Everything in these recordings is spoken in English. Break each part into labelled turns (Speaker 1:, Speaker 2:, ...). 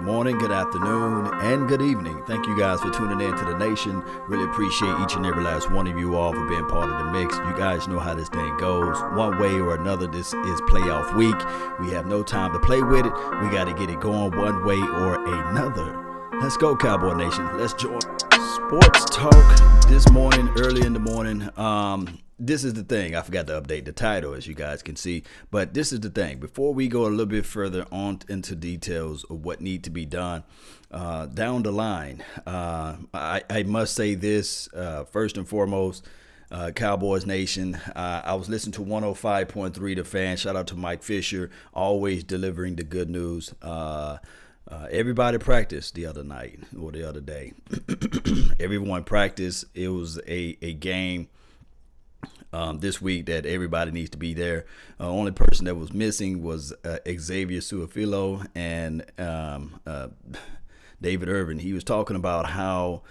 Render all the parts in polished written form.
Speaker 1: morning, good afternoon, and good evening. Thank you guys for tuning in to the nation. Really appreciate each and every last one of you all for being part of the mix. You guys know how this thing goes. One way or another, this is playoff week. We have no time to play with it. We got to get it going one way or another. Let's go, Cowboy Nation. Let's join Sports Talk this morning, early in the morning. This is the thing. I forgot to update the title, as you guys can see. But this is the thing. Before we go a little bit further on into details of what need to be done down the line, I must say this first and foremost. Cowboys Nation. I was listening to 105.3 The Fan. Shout out to Mike Fisher, always delivering the good news. Everybody practiced the other night or the other day. Everyone practiced. It was a game this week that everybody needs to be there. Only person that was missing was Xavier Suafilo and David Irving. He was talking about how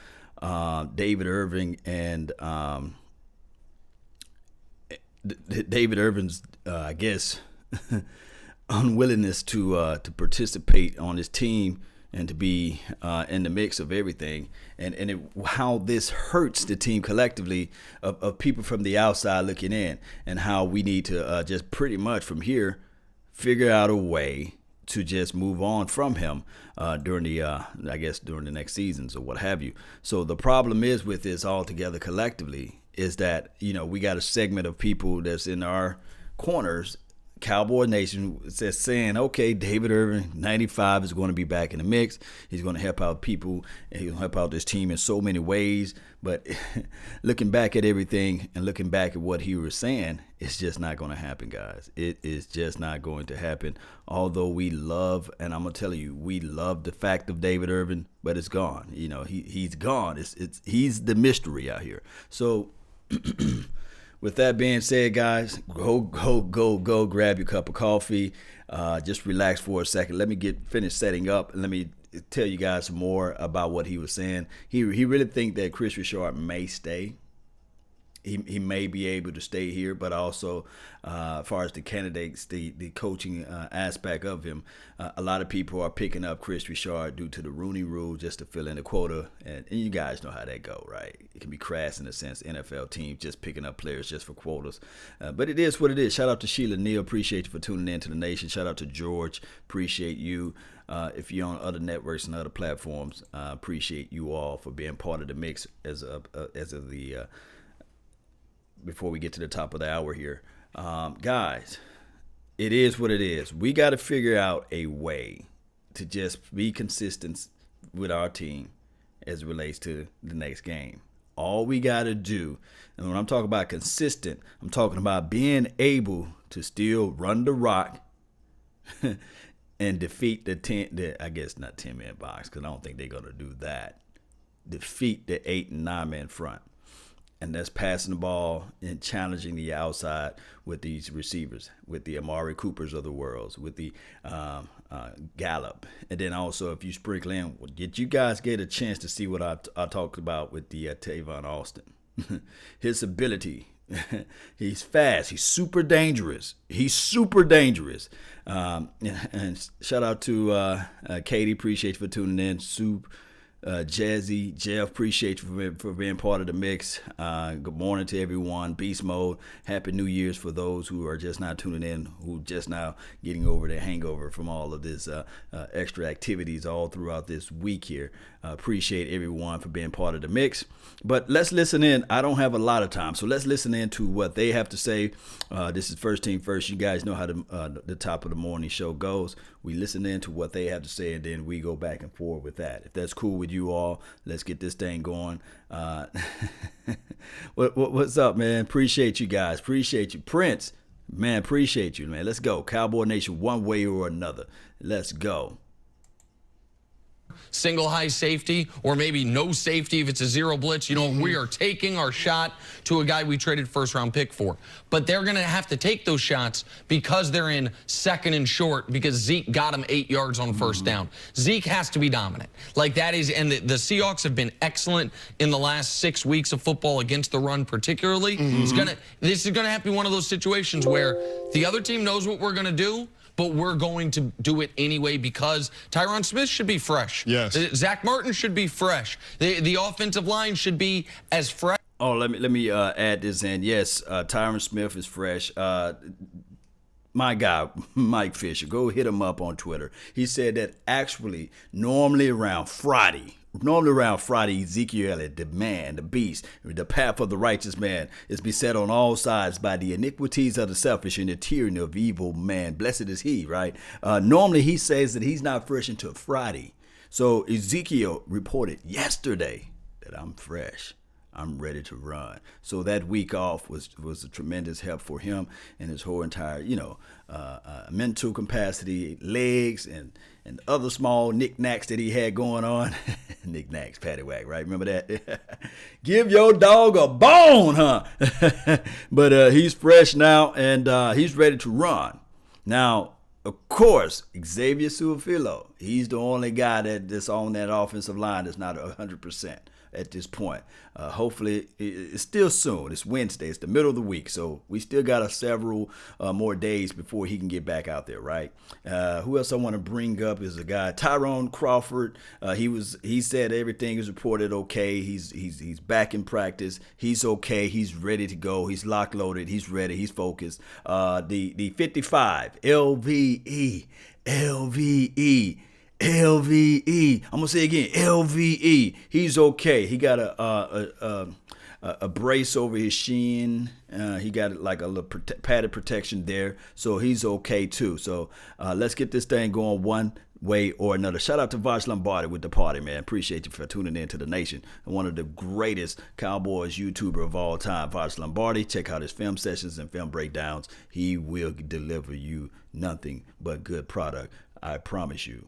Speaker 1: David Irving and David Irving's, I guess, unwillingness to participate on his team and to be in the mix of everything, and how this hurts the team collectively of people from the outside looking in, and how we need to just pretty much from here figure out a way to just move on from him during the next seasons or what have you. So the problem is with this altogether collectively is that, you know, we got a segment of people that's in our corners. Cowboy Nation says saying, okay, David Irving, 95, is going to be back in the mix. He's going to help out people, and he'll help out this team in so many ways. But looking back at everything and looking back at what he was saying, it's just not going to happen, guys. It is just not going to happen. Although we love, and I'm going to tell you, we love the fact of David Irving, but it's gone. You know, he's gone. He's the mystery out here. So with that being said, guys, go grab your cup of coffee. Just relax for a second. Let me finish setting up, and let me tell you guys more about what he was saying. He really think that Chris Richard may stay. He may be able to stay here, but also as far as the candidates, the coaching aspect of him, a lot of people are picking up Chris Richard due to the Rooney Rule just to fill in the quota, and you guys know how that go, right? It can be crass in a sense, NFL teams just picking up players just for quotas, but it is what it is. Shout out to Sheila Neal, appreciate you for tuning in to the nation. Shout out to George, appreciate you. If you're on other networks and other platforms, appreciate you all for being part of the mix as of the before we get to the top of the hour here. Guys, it is what it is. We got to figure out a way to just be consistent with our team as it relates to the next game. All we got to do, and when I'm talking about consistent, I'm talking about being able to still run the rock and defeat I guess not 10-man box, because I don't think they're going to do that. Defeat the 8 and 9-man front. And that's passing the ball and challenging the outside with these receivers, with the Amari Coopers of the world, with the Gallup. And then also, if you sprinkle in, did you guys get a chance to see what I talked about with the Tavon Austin? His ability. He's fast. He's super dangerous. And shout out to Katie. Appreciate you for tuning in. Jazzy, Jeff, appreciate you for being part of the mix. Good morning to everyone. Beast Mode. Happy New Year's for those who are just now tuning in, who just now getting over their hangover from all of this extra activities all throughout this week here. Appreciate everyone for being part of the mix. But let's listen in. I don't have a lot of time, so let's listen in to what they have to say. This is First Team First. You guys know how the top of the morning show goes. We listen in to what they have to say, and then we go back and forth with that. If that's cool with you all, let's get this thing going. What's up, man? Appreciate you guys. Appreciate you. Prince, man, appreciate you, man. Let's go. Cowboy Nation, one way or another. Let's go.
Speaker 2: Single high safety, or maybe no safety if it's a zero blitz. You know, we are taking our shot to a guy we traded first-round pick for. But they're going to have to take those shots because they're in second and short, because Zeke got him 8 yards on first down. Zeke has to be dominant. Like that is, and the Seahawks have been excellent in the last 6 weeks of football against the run particularly. This is going to have to be one of those situations where the other team knows what we're going to do, but we're going to do it anyway because Tyron Smith should be fresh.
Speaker 3: Yes.
Speaker 2: Zach Martin should be fresh. The offensive line should be as fresh.
Speaker 1: Oh, let me add this in. Yes, Tyron Smith is fresh. My guy, Mike Fisher, go hit him up on Twitter. He said that actually, normally around Friday, Ezekiel Elliott, the man, the beast, the path of the righteous man, is beset on all sides by the iniquities of the selfish and the tyranny of evil man. Blessed is he, right? Normally, he says that he's not fresh until Friday. So Ezekiel reported yesterday that I'm fresh. I'm ready to run. So that week off was a tremendous help for him and his whole entire, mental capacity, legs, and other small knickknacks that he had going on. Knickknacks, paddywhack, right? Remember that? Give your dog a bone, huh? But he's fresh now, and he's ready to run. Now, of course, Xavier Su'a-Filo, he's the only guy that's on that offensive line that's not 100%. At this point. Hopefully, it's still soon. It's Wednesday. It's the middle of the week. So we still got several more days before he can get back out there, right? Who else I want to bring up is a guy, Tyrone Crawford. He said everything is reported okay. He's back in practice. He's okay. He's ready to go. He's lock loaded. He's ready. He's focused. The 55, LVE. LVE. I'm gonna say it again. LVE. He's okay. He got a brace over his shin. He got like a little padded protection there, so he's okay too. So let's get this thing going one way or another. Shout out to Vosh Lombardi with the party, man. Appreciate you for tuning in to the nation. And one of the greatest Cowboys YouTuber of all time, Vosh Lombardi. Check out his film sessions and film breakdowns. He will deliver you nothing but good product. I promise you.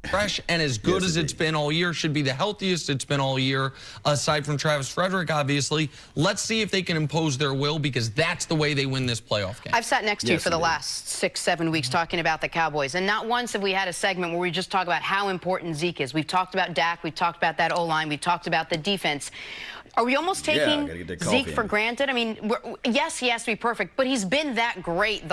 Speaker 2: Fresh and as good as it's been all year, should be the healthiest it's been all year, aside from Travis Frederick, obviously. Let's see if they can impose their will, because that's the way they win this playoff game.
Speaker 4: I've sat next to you for the last 6-7 weeks talking about the Cowboys, and not once have we had a segment where we just talk about how important Zeke is. We've talked about Dak, we've talked about that O-line, we've talked about the defense. Are we almost taking Zeke for granted? I mean, yes, he has to be perfect, but he's been that great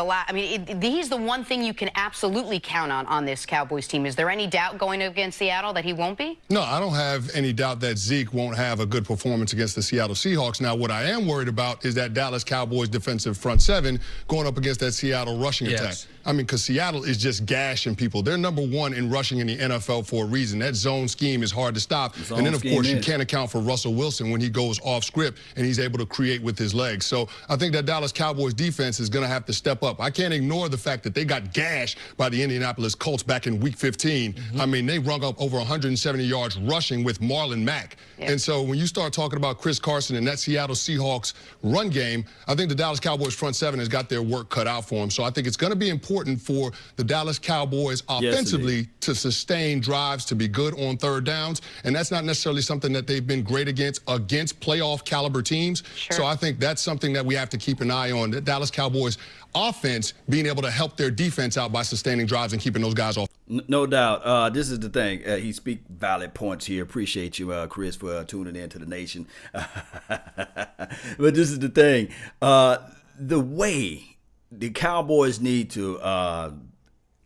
Speaker 4: he's the one thing you can absolutely count on this Cowboys team. Is there any doubt going against Seattle that he won't be?
Speaker 3: No, I don't have any doubt that Zeke won't have a good performance against the Seattle Seahawks. Now, what I am worried about is that Dallas Cowboys defensive front seven going up against that Seattle rushing attack. I mean, because Seattle is just gashing people. They're #1 in rushing in the NFL for a reason. That zone scheme is hard to stop. And then, of course, you can't account for Russell Wilson when he goes off script and he's able to create with his legs. So I think that Dallas Cowboys defense is going to have to step up. I can't ignore the fact that they got gashed by the Indianapolis Colts back in week 15. I mean, they rung up over 170 yards rushing with Marlon Mack. And so when you start talking about Chris Carson and that Seattle Seahawks run game, I think the Dallas Cowboys front seven has got their work cut out for them. So I think it's going to be important for the Dallas Cowboys offensively to sustain drives, to be good on third downs. And that's not necessarily something that they've been great against playoff caliber teams. So I think that's something that we have to keep an eye on. The Dallas Cowboys offense being able to help their defense out by sustaining drives and keeping those guys off.
Speaker 1: No doubt. This is the thing. He speak valid points here. Appreciate you, Chris, for tuning in to the nation. But this is the thing. The way the Cowboys need to,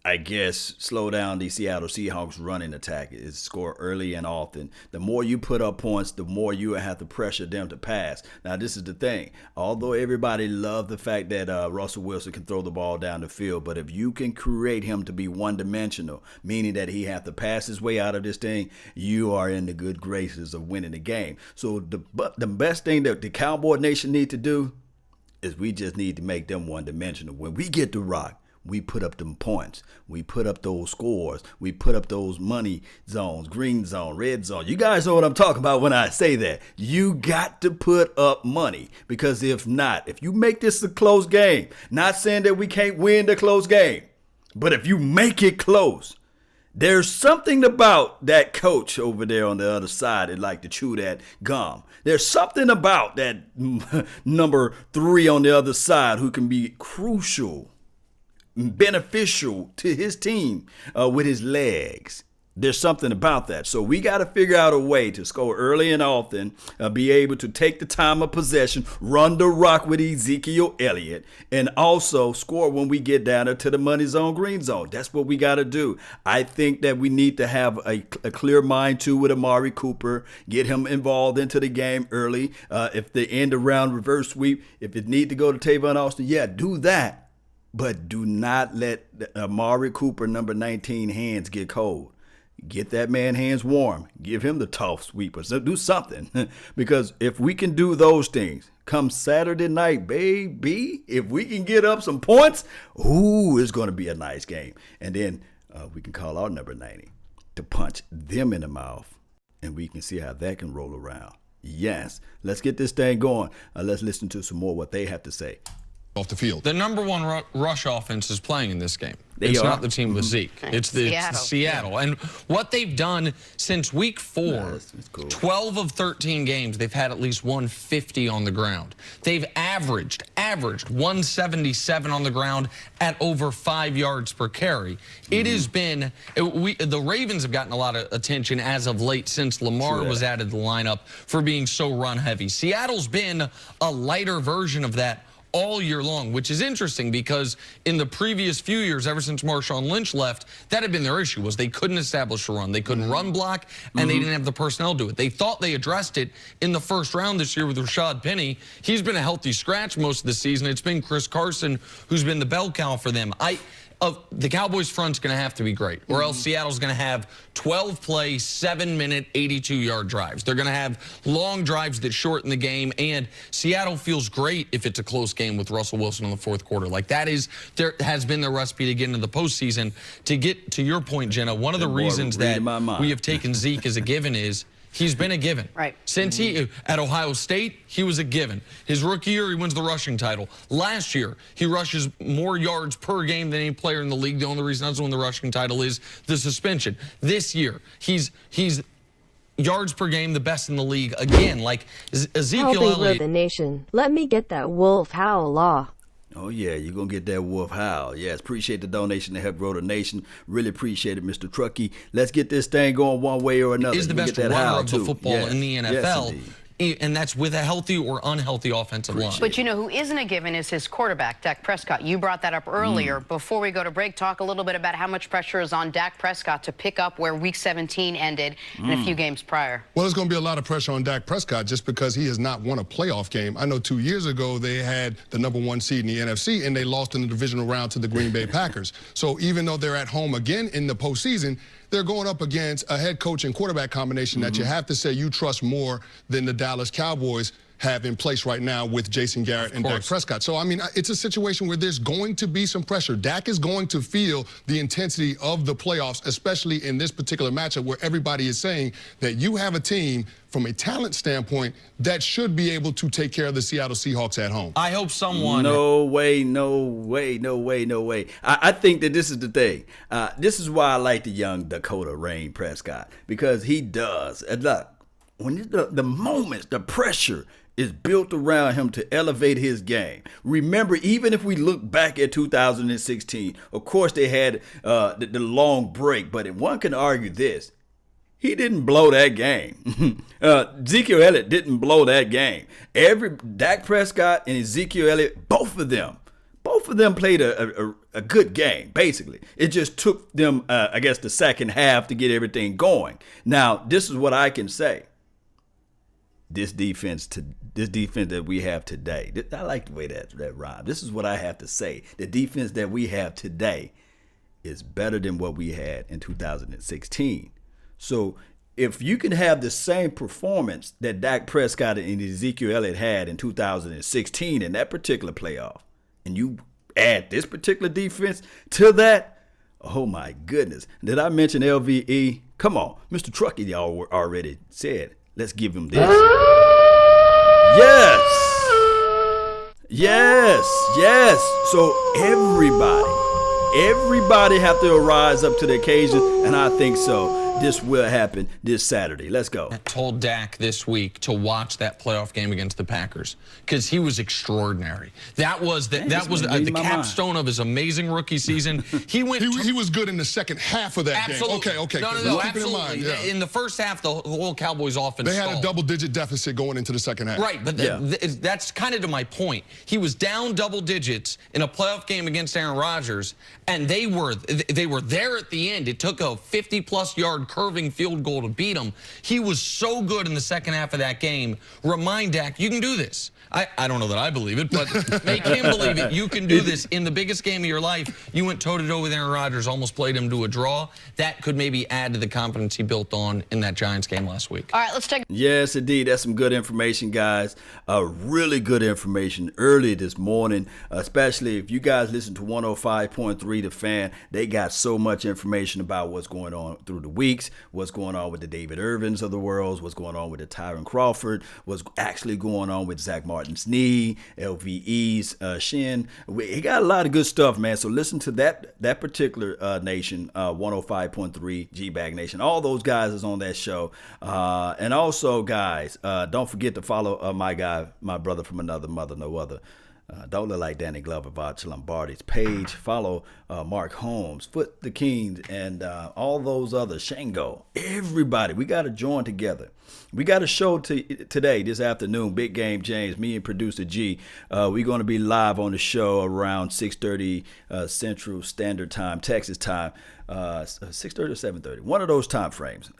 Speaker 1: I guess, slow down the Seattle Seahawks running attack is score early and often. The more you put up points, the more you have to pressure them to pass. Now, this is the thing. Although everybody loved the fact that Russell Wilson can throw the ball down the field, but if you can create him to be one-dimensional, meaning that he have to pass his way out of this thing, you are in the good graces of winning the game. So the best thing that the Cowboy Nation need to do is we just need to make them one-dimensional. When we get the rock, we put up them points. We put up those scores. We put up those money zones, green zone, red zone. You guys know what I'm talking about when I say that. You got to put up money, because if not, if you make this a close game, not saying that we can't win the close game, but if you make it close, there's something about that coach over there on the other side that like to chew that gum. There's something about that number 3 on the other side who can be crucial, beneficial to his team with his legs. There's something about that. So we got to figure out a way to score early and often, be able to take the time of possession, run the rock with Ezekiel Elliott, and also score when we get down to the money zone, green zone. That's what we got to do. I think that we need to have a clear mind, too, with Amari Cooper, get him involved into the game early. If they end around reverse sweep, if it need to go to Tavon Austin, yeah, do that. But do not let Amari Cooper, number 19, hands get cold. Get that man hands warm. Give him the tough sweepers. Do something. Because if we can do those things, come Saturday night, baby, if we can get up some points, it's going to be a nice game. And then we can call our number 90 to punch them in the mouth, and we can see how that can roll around. Yes, let's get this thing going. Let's listen to some more what they have to say.
Speaker 3: Off the field.
Speaker 2: The number one rush offense is playing in this game.
Speaker 1: It's
Speaker 2: not the team with Zeke. It's Seattle. And what they've done since week 4, cool. 12 of 13 games, they've had at least 150 on the ground. They've averaged 177 on the ground at over 5 yards per carry. It has been, the Ravens have gotten a lot of attention as of late since Lamar was added to the lineup for being so run heavy. Seattle's been a lighter version of that all year long, which is interesting because in the previous few years, ever since Marshawn Lynch left, that had been their issue, was they couldn't establish a run. They couldn't run block, and they didn't have the personnel to do it. They thought they addressed it in the first round this year with Rashad Penny. He's been a healthy scratch most of the season. It's been Chris Carson who's been the bell cow for them. The Cowboys front's going to have to be great, or else Seattle's going to have 12-play, 7-minute, 82-yard drives. They're going to have long drives that shorten the game, and Seattle feels great if it's a close game with Russell Wilson in the fourth quarter. Like, there has been the recipe to get into the postseason. To get to your point, Jenna, one of the reasons that we have taken Zeke as a given is he's been a given.
Speaker 4: Right.
Speaker 2: Since he, at Ohio State, he was a given. His rookie year, he wins the rushing title. Last year, he rushes more yards per game than any player in the league. The only reason he doesn't win the rushing title is the suspension. This year, he's yards per game, the best in the league. Again, like Ezekiel Elliott.
Speaker 5: The nation. Let me get that wolf howl law.
Speaker 1: Oh, yeah, you're going to get that wolf howl. Yes, appreciate the donation to help grow the nation. Really appreciate it, Mr. Truckee. Let's get this thing going one way or another.
Speaker 2: Is the best runner of the football in the NFL.
Speaker 1: Yes,
Speaker 2: and that's with a healthy or unhealthy offensive line.
Speaker 4: But you know who isn't a given is his quarterback, Dak Prescott. You brought that up earlier. Before we go to break, talk a little bit about how much pressure is on Dak Prescott to pick up where Week 17 ended and a few games prior.
Speaker 3: Well, there's going to be a lot of pressure on Dak Prescott just because he has not won a playoff game. I know 2 years ago they had the #1 seed in the NFC, and they lost in the divisional round to the Green Bay Packers. So even though they're at home again in the postseason, they're going up against a head coach and quarterback combination that you have to say you trust more than the Dallas Cowboys have in place right now with Jason Garrett and Dak Prescott. So, I mean, it's a situation where there's going to be some pressure. Dak is going to feel the intensity of the playoffs, especially in this particular matchup where everybody is saying that you have a team from a talent standpoint that should be able to take care of the Seattle Seahawks at home.
Speaker 2: I hope someone...
Speaker 1: No way. I think that this is the thing. This is why I like the young Dakota Rain Prescott, because he does. And look, when the moments, the pressure is built around him to elevate his game. Remember, even if we look back at 2016, of course they had the long break, but one can argue this. He didn't blow that game. Ezekiel Elliott didn't blow that game. Dak Prescott and Ezekiel Elliott, both of them played a good game, basically. It just took them, I guess, the second half to get everything going. Now, this is what I can say. This defense that we have today, I like the way that rhymes. This is what I have to say. The defense that we have today is better than what we had in 2016. So if you can have the same performance that Dak Prescott and Ezekiel Elliott had in 2016 in that particular playoff, and you add this particular defense to that, oh my goodness. Did I mention LVE? Come on, Mr. Truckee, y'all already said. Let's give him this. Yes. So everybody have to rise up to the occasion, and I think so. this will happen this Saturday. Let's go.
Speaker 2: I told Dak this week to watch that playoff game against the Packers because he was extraordinary. That was the capstone of his amazing rookie season. He
Speaker 3: was good in the second half of that
Speaker 2: game.
Speaker 3: Okay.
Speaker 2: No, absolutely. In the first half, the whole Cowboys offense
Speaker 3: they had a double-digit deficit going into the second half.
Speaker 2: Right, but that's kind of to my point. He was down double digits in a playoff game against Aaron Rodgers, and they were there at the end. It took a 50-plus yard curving field goal to beat him. He was so good in the second half of that game. Remind Dak, you can do this. I don't know that I believe it, but make him believe it. You can do this. In the biggest game of your life, you went toe-to-toe with Aaron Rodgers, almost played him to a draw. That could maybe add to the confidence he built on in that Giants game last week.
Speaker 4: All right, let's take.
Speaker 1: Yes, indeed. That's some good information, guys. Really good information early this morning, especially if you guys listen to 105.3 The Fan. They got so much information about what's going on through the weeks, what's going on with the David Irvins of the world, what's going on with the Tyron Crawford, what's actually going on with Zach Martin's knee, LVE's shin. He got a lot of good stuff, man. So listen to that particular nation, 105.3 G-Bag Nation. All those guys is on that show. And also, guys, don't forget to follow my guy, my brother from another mother, no other. Don't Look Like Danny Glover, Vacha Lombardi's page. Follow Mark Holmes, Foot the King, and all those others, Shango. Everybody, we got to join together. We got a show today, this afternoon, Big Game James, me and producer G. We're going to be live on the show around 6:30 Central Standard Time, Texas time. 6:30 or 7:30, one of those time frames.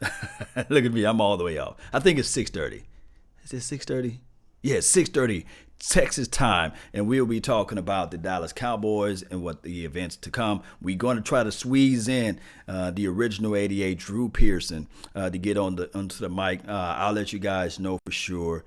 Speaker 1: Look at me, I'm all the way off. I think it's 6:30. Is it 6:30? Yeah, 6:30 Texas time, and we'll be talking about the Dallas Cowboys and what the events to come. We're going to try to squeeze in the original 88 Drew Pearson to get onto the mic. I'll let you guys know for sure.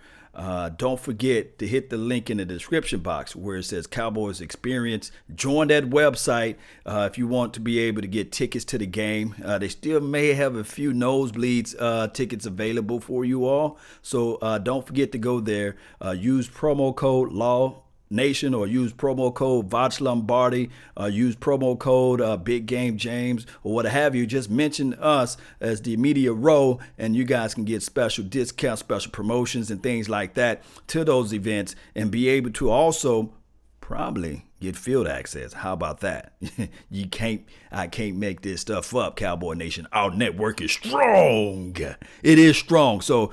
Speaker 1: Don't forget to hit the link in the description box where it says Cowboys Experience. Join that website if you want to be able to get tickets to the game. They still may have a few nosebleeds tickets available for you all. So don't forget to go there. Use promo code LAWNation or use promo code Vacha Lombardi, use promo code Big Game James or what have you. Just mention us as the media row and you guys can get special discounts, special promotions and things like that to those events and be able to also probably get field access. How about that? I can't make this stuff up, Cowboy Nation. Our network is strong. It is strong. So,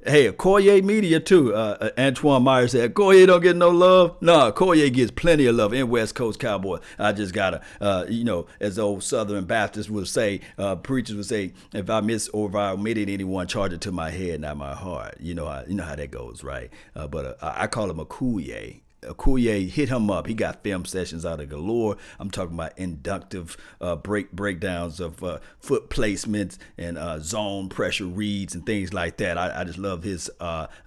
Speaker 1: hey, Courier Media too. Antoine Myers said, Courier don't get no love. No, Courier gets plenty of love in West Coast Cowboy. I just gotta, as old Southern Baptists would say, preachers would say, if I miss or if I omitted anyone, charge it to my head, not my heart. You know how that goes, right? But I call him a Courier. Courier, hit him up. He got film sessions out of galore. I'm talking about inductive breakdowns of foot placements and zone pressure reads and things like that. I just love his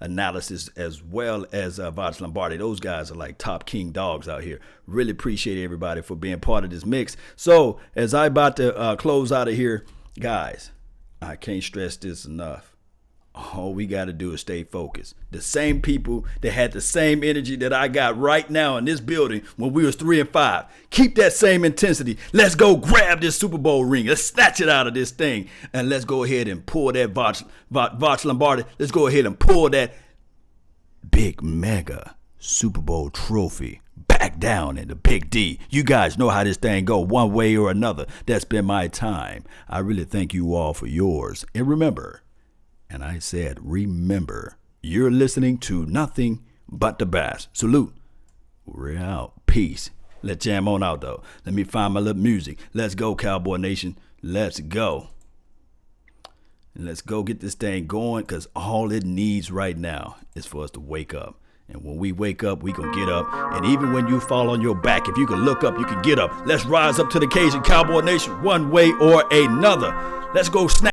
Speaker 1: analysis as well as Vacha Lombardi. Those guys are like top king dogs out here. Really appreciate everybody for being part of this mix. So as I about to close out of here, guys, I can't stress this enough. All we got to do is stay focused. The same people that had the same energy that I got right now in this building when we was 3-5. Keep that same intensity. Let's go grab this Super Bowl ring. Let's snatch it out of this thing. And let's go ahead and pull that Vacha Lombardi. Let's go ahead and pull that big mega Super Bowl trophy back down in the Big D. You guys know how this thing go one way or another. That's been my time. I really thank you all for yours. And remember, and I said, remember, you're listening to nothing but the best. Salute. We're out. Peace. Let's jam on out, though. Let me find my little music. Let's go, Cowboy Nation. Let's go. And let's go get this thing going because all it needs right now is for us to wake up. And when we wake up, we gonna get up. And even when you fall on your back, if you can look up, you can get up. Let's rise up to the occasion, Cowboy Nation, one way or another. Let's go snap.